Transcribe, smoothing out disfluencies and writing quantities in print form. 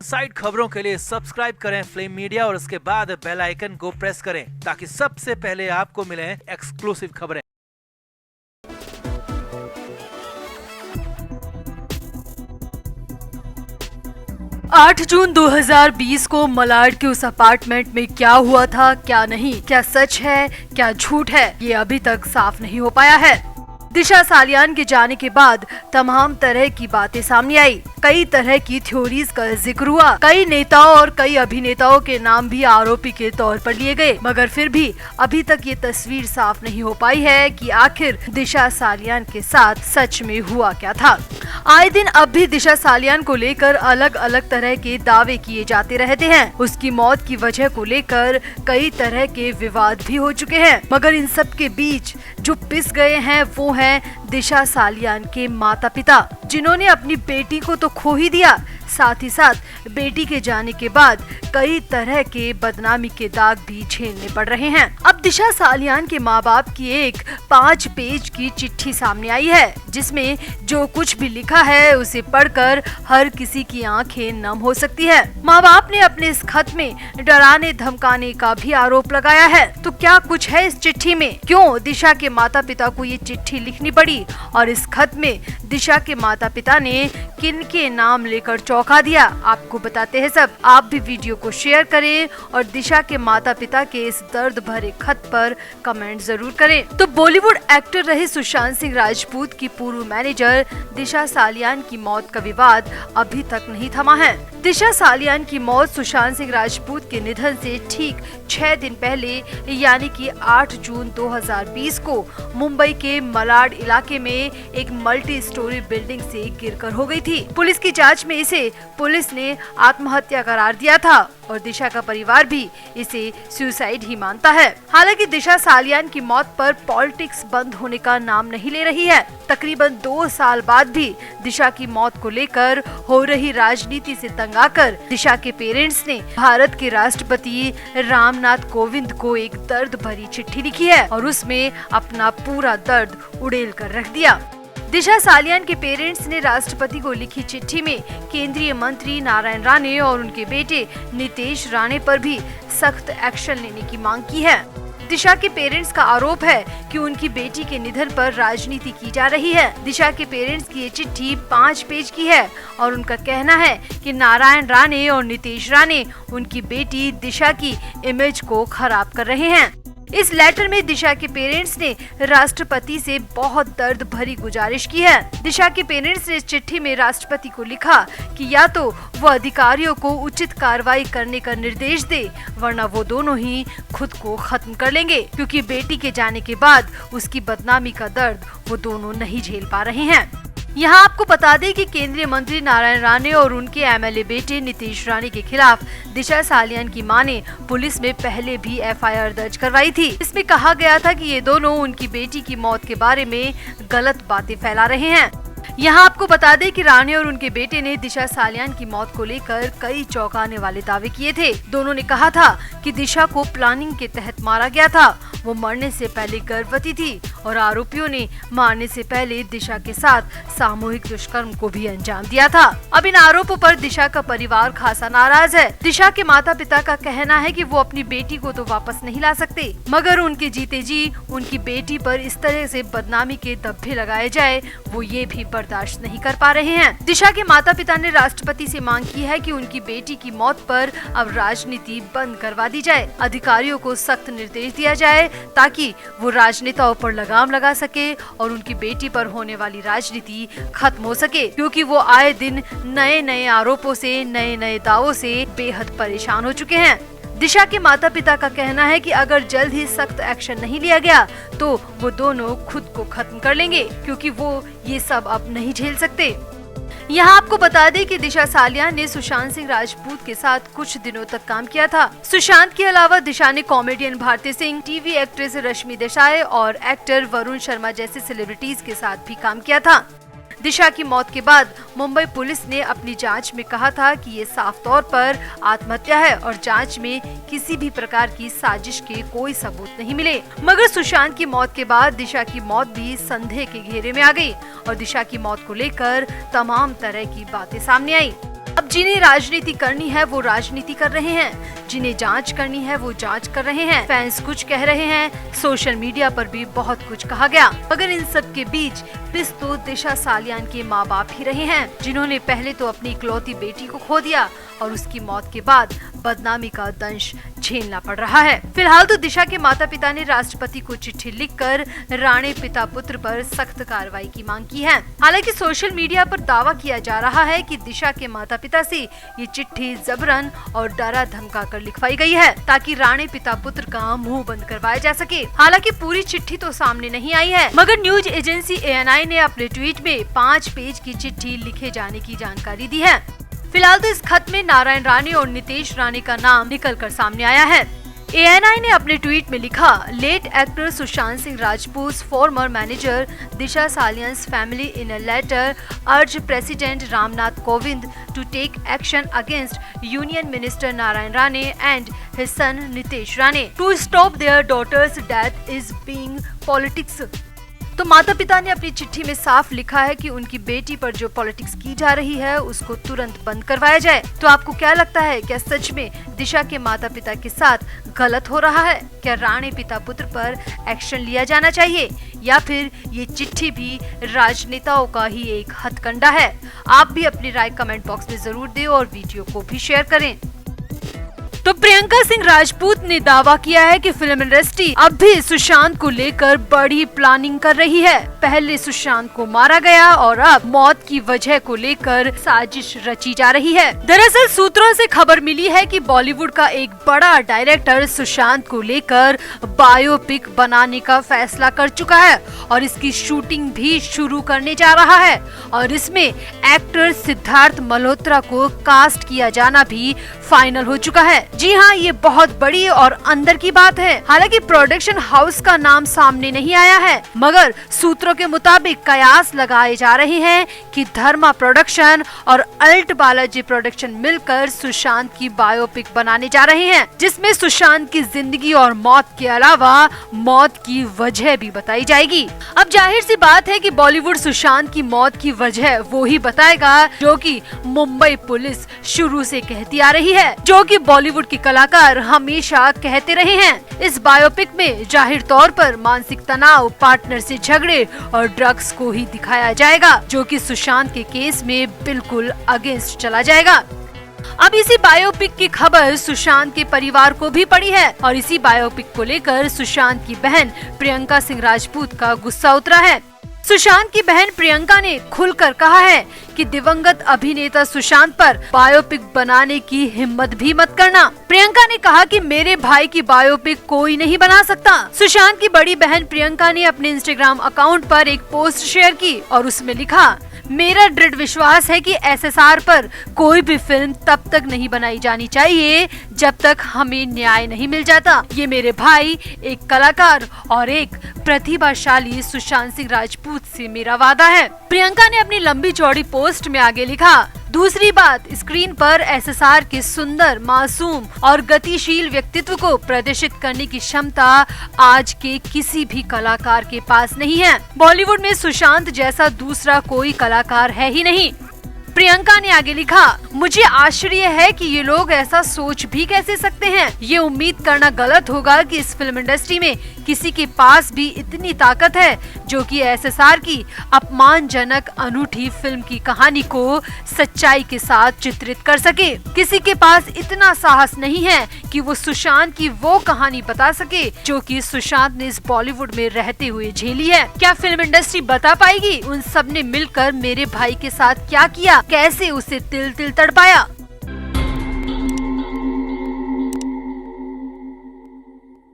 Side खबरों के लिए सब्सक्राइब करें फ्लेम मीडिया और उसके बाद बेल आइकन को प्रेस करें ताकि सबसे पहले आपको मिले एक्सक्लूसिव खबरें। 8 जून 2020 को मलाड के उस अपार्टमेंट में क्या हुआ था, क्या नहीं, क्या सच है, क्या झूठ है, ये अभी तक साफ नहीं हो पाया है। दिशा सालियान के जाने के बाद तमाम तरह की बातें सामने आई, कई तरह की थ्योरीज का जिक्र हुआ, कई नेताओं और कई अभिनेताओं के नाम भी आरोपी के तौर पर लिए गए, मगर फिर भी अभी तक ये तस्वीर साफ नहीं हो पाई है कि आखिर दिशा सालियान के साथ सच में हुआ क्या था। आए दिन अब भी दिशा सालियान को लेकर अलग अलग तरह के दावे किए जाते रहते हैं। उसकी मौत की वजह को लेकर कई तरह के विवाद भी हो चुके हैं, मगर इन सब के बीच जो पिस गए हैं वो हैं दिशा सालियान के माता पिता, जिन्होंने अपनी बेटी को तो खो ही दिया, साथ ही साथ बेटी के जाने के बाद कई तरह के बदनामी के दाग भी झेलने पड़ रहे हैं। अब दिशा सालियान के माँ बाप की एक 5 पेज की चिट्ठी सामने आई है, जिसमें जो कुछ भी लिखा है उसे पढ़कर हर किसी की आंखें नम हो सकती है। माँ बाप ने अपने इस खत में डराने धमकाने का भी आरोप लगाया है। तो क्या कुछ है इस चिट्ठी में? क्यों दिशा के माता पिता को ये चिट्ठी लिखनी पड़ी? और इस खत में दिशा के माता पिता ने किन के नाम लेकर चौंका दिया, आपको बताते हैं सब। आप भी वीडियो को शेयर करें और दिशा के माता पिता के इस दर्द भरे खत पर कमेंट जरूर करें। तो बॉलीवुड एक्टर रहे सुशांत सिंह राजपूत की पूर्व मैनेजर दिशा सालियान की मौत का विवाद अभी तक नहीं थमा है। दिशा सालियान की मौत सुशांत सिंह राजपूत के निधन से ठीक 6 दिन पहले यानी कि 8 जून 2020 को मुंबई के मलाड इलाके में एक मल्टी स्टोरी बिल्डिंग से गिरकर हो गई थी। पुलिस की जांच में इसे पुलिस ने आत्महत्या करार दिया था और दिशा का परिवार भी इसे सुसाइड ही मानता है। हालांकि दिशा सालियान की मौत पर पॉलिटिक्स बंद होने का नाम नहीं ले रही है। तकरीबन 2 साल बाद भी दिशा की मौत को लेकर हो रही राजनीति से तंग आकर दिशा के पेरेंट्स ने भारत के राष्ट्रपति रामनाथ कोविंद को एक दर्द भरी चिट्ठी लिखी है और उसमें अपना पूरा दर्द उड़ेल कर रख दिया। दिशा सालियान के पेरेंट्स ने राष्ट्रपति को लिखी चिट्ठी में केंद्रीय मंत्री नारायण राणे और उनके बेटे नितेश राणे पर भी सख्त एक्शन लेने की मांग की है। दिशा के पेरेंट्स का आरोप है कि उनकी बेटी के निधन पर राजनीति की जा रही है। दिशा के पेरेंट्स की ये चिट्ठी 5 पेज की है और उनका कहना है कि नारायण राणे और नितेश राणे उनकी बेटी दिशा की इमेज को खराब कर रहे हैं। इस लेटर में दिशा के पेरेंट्स ने राष्ट्रपति से बहुत दर्द भरी गुजारिश की है। दिशा के पेरेंट्स ने इस चिट्ठी में राष्ट्रपति को लिखा कि या तो वो अधिकारियों को उचित कार्रवाई करने का निर्देश दे, वरना वो दोनों ही खुद को खत्म कर लेंगे, क्योंकि बेटी के जाने के बाद उसकी बदनामी का दर्द वो दोनों नहीं झेल पा रहे हैं। यहाँ आपको बता दें कि केंद्रीय मंत्री नारायण राणे और उनके एमएलए बेटे नितेश राणे के खिलाफ दिशा सालियान की मां ने पुलिस में पहले भी एफआईआर दर्ज करवाई थी। इसमें कहा गया था कि ये दोनों उनकी बेटी की मौत के बारे में गलत बातें फैला रहे हैं। यहाँ आपको बता दें कि राणे और उनके बेटे ने दिशा सालियान की मौत को लेकर कई चौंकाने वाले दावे किए थे। दोनों ने कहा था कि दिशा को प्लानिंग के तहत मारा गया था, वो मरने से पहले गर्भवती थी और आरोपियों ने मारने से पहले दिशा के साथ सामूहिक दुष्कर्म को भी अंजाम दिया था। अब इन आरोपों पर दिशा का परिवार खासा नाराज है। दिशा के माता पिता का कहना है कि वो अपनी बेटी को तो वापस नहीं ला सकते, मगर उनके जीते जी उनकी बेटी पर इस तरह से बदनामी के धब्बे लगाए जाए वो ये भी बर्दाश्त नहीं कर पा रहे हैं। दिशा के माता पिता ने राष्ट्रपति से मांग की है कि उनकी बेटी की मौत पर अब राजनीति बंद करवा दी जाए, अधिकारियों को सख्त निर्देश दिया जाए ताकि वो राजनेताओं पर लगाम लगा सके और उनकी बेटी पर होने वाली राजनीति खत्म हो सके, क्योंकि वो आए दिन नए नए आरोपों से, नए नए दावों से बेहद परेशान हो चुके हैं। दिशा के माता पिता का कहना है कि अगर जल्द ही सख्त एक्शन नहीं लिया गया तो वो दोनों खुद को खत्म कर लेंगे, क्योंकि वो ये सब अब नहीं झेल सकते। यहाँ आपको बता दें कि दिशा सालियान ने सुशांत सिंह राजपूत के साथ कुछ दिनों तक काम किया था। सुशांत के अलावा दिशा ने comedian Bharti Singh, TV actress Rashmi Desai और एक्टर वरुण शर्मा जैसे सेलिब्रिटीज के साथ भी काम किया था। दिशा की मौत के बाद मुंबई पुलिस ने अपनी जांच में कहा था कि ये साफ तौर पर आत्महत्या है और जांच में किसी भी प्रकार की साजिश के कोई सबूत नहीं मिले। मगर सुशांत की मौत के बाद दिशा की मौत भी संदेह के घेरे में आ गई और दिशा की मौत को लेकर तमाम तरह की बातें सामने आई। अब जिन्हें राजनीति करनी है वो राजनीति कर रहे हैं, जिन्हें जांच करनी है वो जांच कर रहे हैं। फैंस कुछ कह रहे हैं, सोशल मीडिया पर भी बहुत कुछ कहा गया, मगर इन सब के बीच पिस तो दिशा सालियान के माँ बाप ही रहे हैं, जिन्होंने पहले तो अपनी इकलौती बेटी को खो दिया और उसकी मौत के बाद बदनामी का दंश झेलना पड़ रहा है। फिलहाल तो दिशा के माता पिता ने राष्ट्रपति को चिट्ठी लिखकर राणे पिता पुत्र पर सख्त कार्रवाई की मांग की है। हालांकि सोशल मीडिया पर दावा किया जा रहा है कि दिशा के माता पिता से ये चिट्ठी जबरन और डरा धमका कर लिखवाई गई है, ताकि राणे पिता पुत्र का मुंह बंद करवाया जा सके। हालांकि पूरी चिट्ठी तो सामने नहीं आई है, मगर न्यूज एजेंसी ANI ने अपने ट्वीट में 5 पेज की चिट्ठी लिखे जाने की जानकारी दी है। फिलहाल तो इस खत में नारायण राणे और नितेश राणे का नाम निकल कर सामने आया है। ANI ने अपने ट्वीट में लिखा, late actor Sushant Singh Rajput former manager Disha Salian's family in a letter urge president Ramnath Kovind to take action against union minister Narayan Rane and his son Nitesh Rane to stop their daughter's death is being politics. तो माता पिता ने अपनी चिट्ठी में साफ लिखा है कि उनकी बेटी पर जो पॉलिटिक्स की जा रही है उसको तुरंत बंद करवाया जाए। तो आपको क्या लगता है, क्या सच में दिशा के माता पिता के साथ गलत हो रहा है? क्या राणे पिता पुत्र पर एक्शन लिया जाना चाहिए, या फिर ये चिट्ठी भी राजनेताओं का ही एक हथकंडा है? आप भी अपनी राय कमेंट बॉक्स में जरूर दें और वीडियो को भी शेयर करें। तो प्रियंका सिंह राजपूत ने दावा किया है कि फिल्म इंडस्ट्री अब भी सुशांत को लेकर बड़ी प्लानिंग कर रही है। पहले सुशांत को मारा गया और अब मौत की वजह को लेकर साजिश रची जा रही है। दरअसल सूत्रों से खबर मिली है कि बॉलीवुड का एक बड़ा डायरेक्टर सुशांत को लेकर बायोपिक बनाने का फैसला कर चुका है और इसकी शूटिंग भी शुरू करने जा रहा है, और इसमें एक्टर सिद्धार्थ मल्होत्रा को कास्ट किया जाना भी फाइनल हो चुका है। जी हाँ, ये बहुत बड़ी और अंदर की बात है। हालांकि प्रोडक्शन हाउस का नाम सामने नहीं आया है, मगर सूत्रों के मुताबिक कयास लगाए जा रहे हैं कि धर्मा प्रोडक्शन और अल्ट बालाजी प्रोडक्शन मिलकर सुशांत की बायोपिक बनाने जा रहे हैं, जिसमें सुशांत की जिंदगी और मौत के अलावा मौत की वजह भी बताई जाएगी। अब जाहिर सी बात है कि बॉलीवुड सुशांत की मौत की वजह वो ही बताएगा जो कि मुंबई पुलिस शुरू से कहती आ रही है, जो कि बॉलीवुड के कलाकार हमेशा कहते रहे हैं। इस बायोपिक में जाहिर तौर पर मानसिक तनाव, पार्टनर से झगड़े और ड्रग्स को ही दिखाया जाएगा, जो कि सुशांत के केस में बिल्कुल अगेंस्ट चला जाएगा। अब इसी बायोपिक की खबर सुशांत के परिवार को भी पड़ी है और इसी बायोपिक को लेकर सुशांत की बहन प्रियंका सिंह राजपूत का गुस्सा उतरा है। सुशांत की बहन प्रियंका ने खुलकर कहा है कि दिवंगत अभिनेता सुशांत पर बायोपिक बनाने की हिम्मत भी मत करना। प्रियंका ने कहा कि मेरे भाई की बायोपिक कोई नहीं बना सकता। सुशांत की बड़ी बहन प्रियंका ने अपने इंस्टाग्राम अकाउंट पर एक पोस्ट शेयर की और उसमें लिखा, मेरा दृढ़ विश्वास है कि SSR पर कोई भी फिल्म तब तक नहीं बनाई जानी चाहिए जब तक हमें न्याय नहीं मिल जाता। ये मेरे भाई, एक कलाकार और एक प्रतिभाशाली सुशांत सिंह राजपूत से मेरा वादा है। प्रियंका ने अपनी लंबी चौड़ी पोस्ट में आगे लिखा, दूसरी बात, स्क्रीन पर SSR के सुंदर, मासूम और गतिशील व्यक्तित्व को प्रदर्शित करने की क्षमता आज के किसी भी कलाकार के पास नहीं है। बॉलीवुड में सुशांत जैसा दूसरा कोई कलाकार है ही नहीं। प्रियंका ने आगे लिखा, मुझे आश्चर्य है कि ये लोग ऐसा सोच भी कैसे सकते हैं। ये उम्मीद करना गलत होगा कि इस फिल्म इंडस्ट्री में किसी के पास भी इतनी ताकत है जो कि SSR की अपमानजनक अनूठी फिल्म की कहानी को सच्चाई के साथ चित्रित कर सके। किसी के पास इतना साहस नहीं है कि वो सुशांत की वो कहानी बता सके जो कि सुशांत ने इस बॉलीवुड में रहते हुए झेली है। क्या फिल्म इंडस्ट्री बता पाएगी उन सब ने मिलकर मेरे भाई के साथ क्या किया, कैसे उसे तिल तिल तड़पाया?